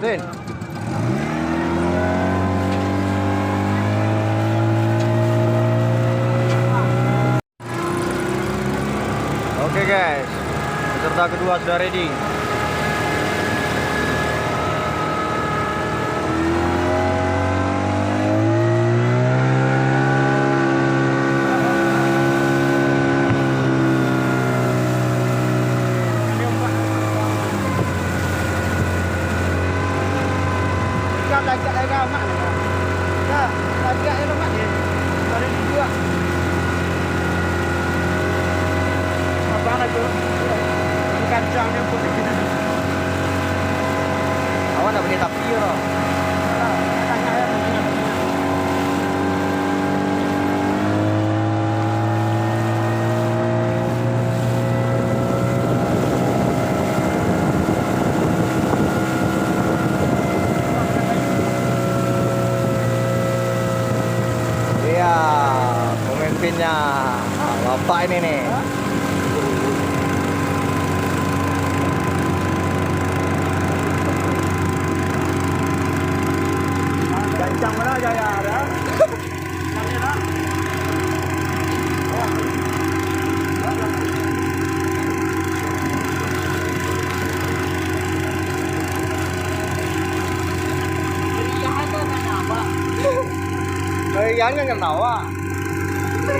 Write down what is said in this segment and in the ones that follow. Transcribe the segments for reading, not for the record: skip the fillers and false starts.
Din. Oke guys, peserta kedua sudah ready. Awak nak beli tapi loh. Iya, pemimpinnya Bapak ini nih. Gancang mana jaya ada? Kalian kan ketawa.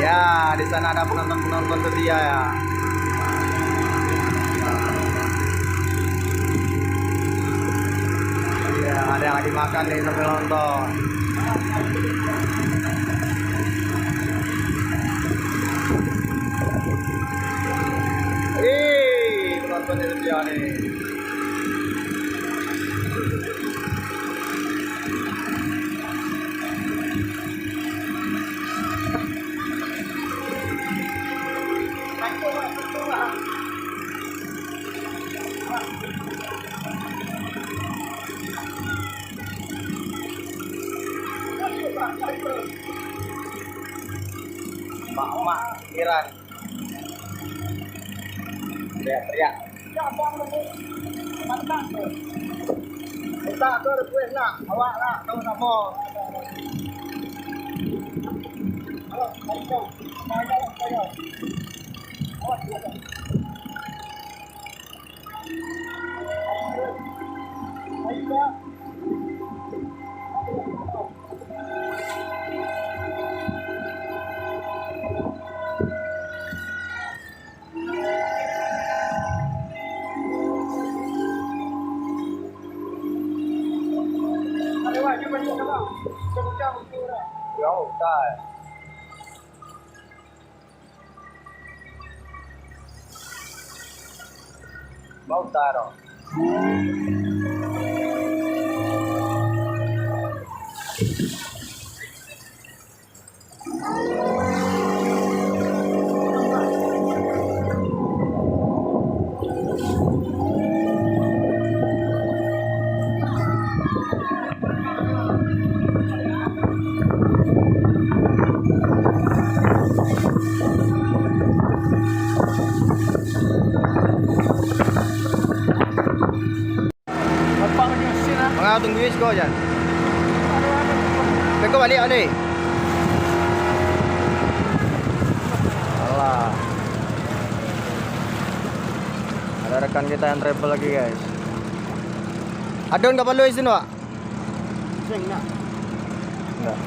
Ya, di sana ada penonton-penonton setia ya. Iya, ada yang lagi makan nih sambil nonton. Penontonnya setia nih. Mak Iran teriak minta tu request nak awak lah sama-sama. Jauh tak? Mau taruh. Mga tunggu wis ko dyan. Kau balik ni. Alah. Ada rekan kita yang travel lagi guys. Adon ka palo isin wa? Sing nak. Enggak.